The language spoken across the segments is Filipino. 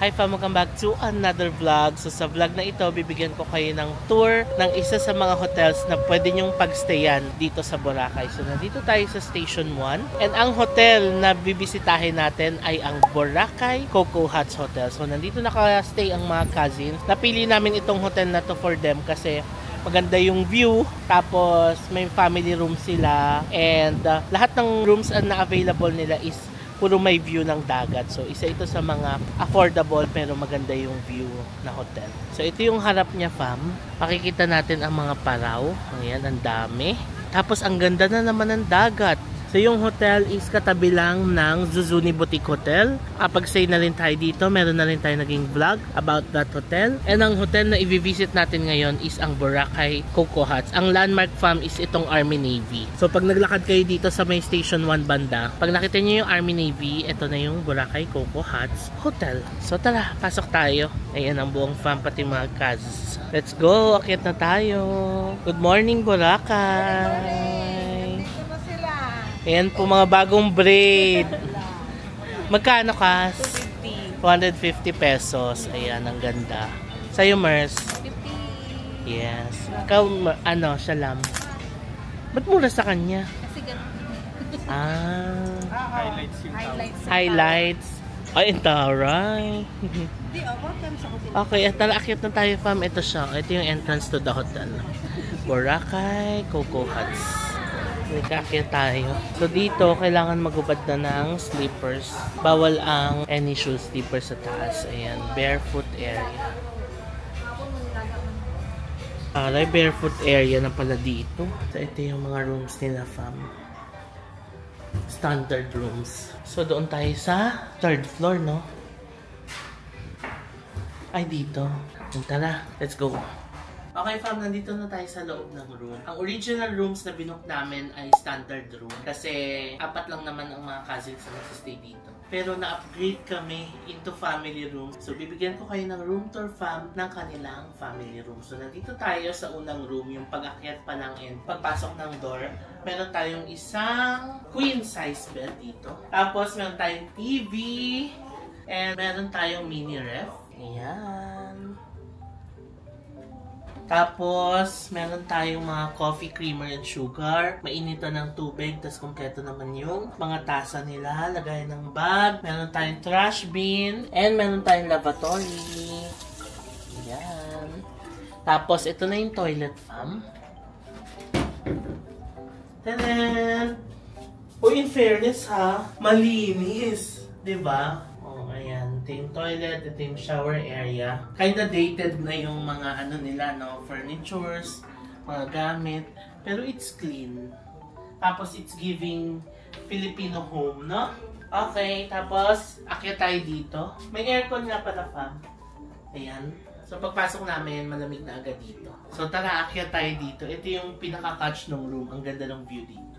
Hi fam, welcome back to another vlog. So sa vlog na ito, bibigyan ko kayo ng tour ng isa sa mga hotels na pwede nyong pagstayan dito sa Boracay. So nandito tayo sa Station 1. And ang hotel na bibisitahin natin ay ang Boracay Coco Huts Hotel. So nandito nakastay ang mga cousins. Napili namin itong hotel na to for them kasi maganda yung view, tapos may family room sila, and lahat ng rooms na available nila is puro may view ng dagat. So isa ito sa mga affordable pero maganda yung view na hotel. So ito yung harap niya fam. Makikita natin ang mga paraw. Ayan, ang dami. Tapos ang ganda na naman ng dagat. So yung hotel is katabi lang ng Zuzuni Boutique Hotel. Kapag stay na rin tayo dito, meron na rin tayo naging vlog about that hotel. And ang hotel na i-visit natin ngayon is ang Boracay Coco Huts. Ang landmark fam is itong Army Navy. So pag naglakad kayo dito sa may Station 1 banda, pag nakita niyo yung Army Navy, ito na yung Boracay Coco Huts Hotel. So tara, pasok tayo. Ayan ang buong fam, pati mga cousins. Let's go, akyat na tayo. Good morning Boracay. Ayan po mga bagong braid. Magkano ka? 250 pesos. Ayan, ang ganda. Sa'yo, Mers? 50. Yes. Ikaw, ano, siya lang. Ba't mura sa kanya? Kasi ganun. Highlights yung Highlights. Ay, taray. Okay, tara, akyat na tayo, fam. Ito siya. Ito yung entrance to the hotel. Boracay Coco Huts. Nagkakit tayo. So dito, kailangan magubad na ng slippers. Bawal ang any shoe slippers sa taas. Ayan, barefoot area. Aray, barefoot area na pala dito. So ito yung mga rooms nila, fam. Standard rooms. So doon tayo sa third floor, no? Ay, dito. Tara, let's go. Okay fam, nandito na tayo sa loob ng room. Ang original rooms na binook namin ay standard room kasi 4 lang naman ang mga cousins na nasa-stay dito. Pero na-upgrade kami into family room. So bibigyan ko kayo ng room tour fam ng kanilang family room. So nandito tayo sa unang room, yung pag-akyat pa lang and pagpasok ng door. Meron tayong isang queen size bed dito. Tapos meron tayong TV and meron tayong mini ref. Ayan. Tapos, meron tayong mga coffee, creamer, and sugar. Mainitan ng tubig, tapos kompleto naman yung mga tasa nila. Lagay ng bag. Meron tayong trash bin. And meron tayong lavatory. Ayan. Tapos, ito na yung toilet, fam. Tadaan! Uy, in fairness ha, malinis. Diba? Ayan, ito yung toilet, ito yung shower area. Kinda dated na yung mga ano nila, no? Furnitures, mga gamit. Pero it's clean. Tapos it's giving Filipino home, no? Okay, tapos akyat tayo dito. May aircon nga pala, fam. Ayan. So pagpasok namin, malamig na agad dito. So tara, akyat tayo dito. Ito yung pinaka-catch ng room. Ang ganda ng view dito.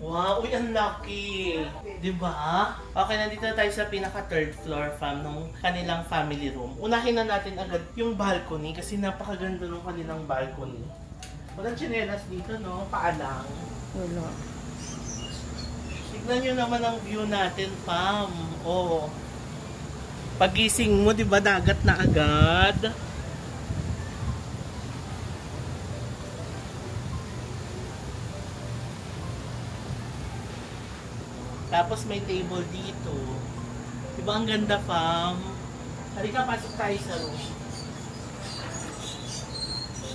Wow, uy, ang lucky! Diba? Okay, nandito na tayo sa pinaka-third floor, fam, ng kanilang family room. Unahin na natin agad yung balcony kasi napakaganda ng kanilang balcony. Walang tsinelas dito, no? Paalang. Wala. Tignan nyo naman ang view natin, fam. Oh. Pagising mo, diba, dagat na agad? Tapos may table dito. Diba ang ganda, fam? Halika, pasok tayo sa room.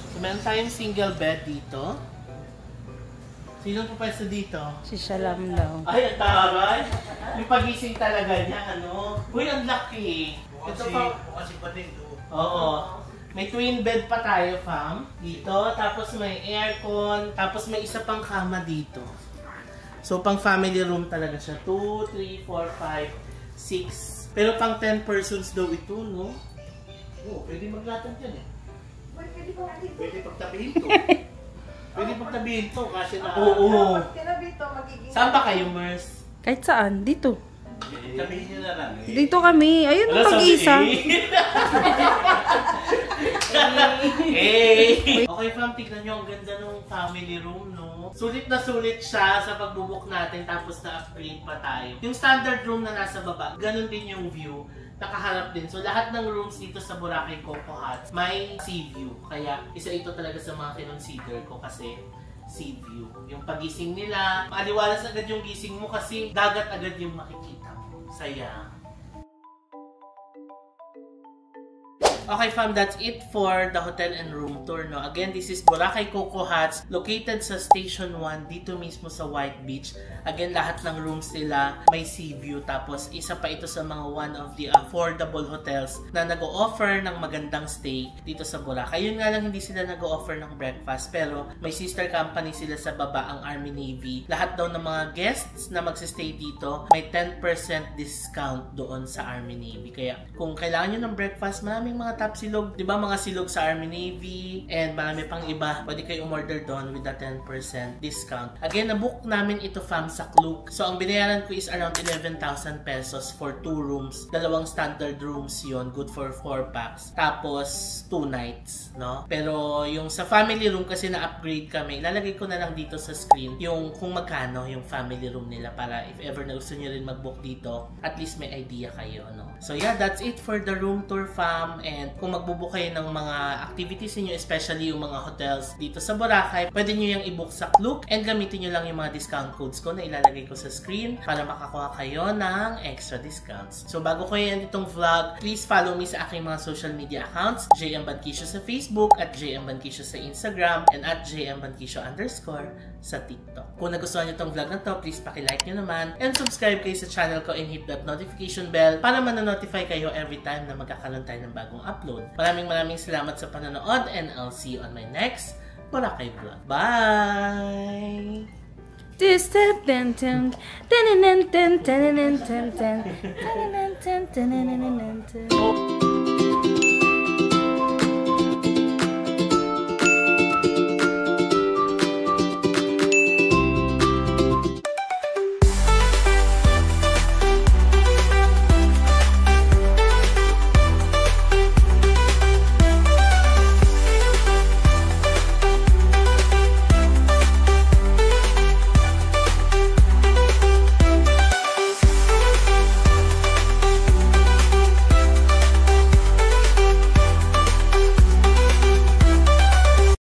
So, meron tayong single bed dito. Sino po pwesto dito? Si Salam daw. Ay, ang taray! May pagising talaga niya, ano? Uy, ang laki! Ito pa. Kasi pa din to. Oo. May twin bed pa tayo, fam. Dito. Tapos may aircon. Tapos may isa pang kama dito. So, pang family room talaga siya. 2, 3, 4, 5, 6. Pero pang 10 persons daw ito, no? Oo, pwede maglatag yan eh. Pwede pagtabihin to. Pwede pagtabihin to kasi na... Oo. Saan ba kayo, Mers? Kahit saan? Dito. Tabihin nyo na lang eh. Dito kami. Ayun ang pag-isa. Hey! Okay fam, tignan nyo ang ganda ng family room, no? Sulit na sulit siya sa pagbubuk natin tapos na-upgrade pa tayo. Yung standard room na nasa baba, ganun din yung view. Nakaharap din. So lahat ng rooms dito sa Boracay Coco Huts may sea view. Kaya isa ito talaga sa mga kinonsider ko kasi sea view. Yung pagising nila, maaliwalas agad yung gising mo kasi dagat agad yung makikita mo. Saya. Okay fam, that's it for the hotel and room tour, no? Again, this is Boracay Coco Huts, located sa Station 1, dito mismo sa White Beach. Again, lahat ng rooms nila may sea view. Tapos, isa pa ito sa mga one of the affordable hotels na nag-o-offer ng magandang stay dito sa Boracay. Yun nga lang, hindi sila nag-o-offer ng breakfast. Pero, may sister company sila sa baba, ang Army Navy. Lahat daw ng mga guests na magsistay dito, may 10% discount doon sa Army Navy. Kaya, kung kailangan nyo ng breakfast, maraming mga top silog. Diba mga silog sa Army Navy and marami pang iba. Pwede kayo umorder doon with a 10% discount. Again, nabook namin ito fam sa Klook. So, ang binayaran ko is around 11,000 pesos for 2 rooms. Dalawang standard rooms yon, good for 4 packs. Tapos, 2 nights, no? Pero, yung sa family room kasi na-upgrade kami, ilalagay ko na lang dito sa screen yung kung magkano yung family room nila para if ever na gusto nyo rin mag-book dito, at least may idea kayo, no? So, yeah, that's it for the room tour fam. And kung magbubook kayo ng mga activities niyo, especially yung mga hotels dito sa Boracay, pwede nyo yung i-book sa Klook and gamitin nyo lang yung mga discount codes ko na ilalagay ko sa screen para makakuha kayo ng extra discounts. So bago ko yan itong vlog, please follow me sa aking mga social media accounts, JM Banquisio sa Facebook, at JM Banquisio sa Instagram, and at JM Banquisio _ sa TikTok. Kung nagustuhan nyo itong vlog na to, please paki-like nyo naman and subscribe kayo sa channel ko and hit that notification bell para ma-notify kayo every time na magkakaroon tayo ng bagong upload. Maraming salamat sa panonood and I'll see you on my next Boracay vlog. Bye! This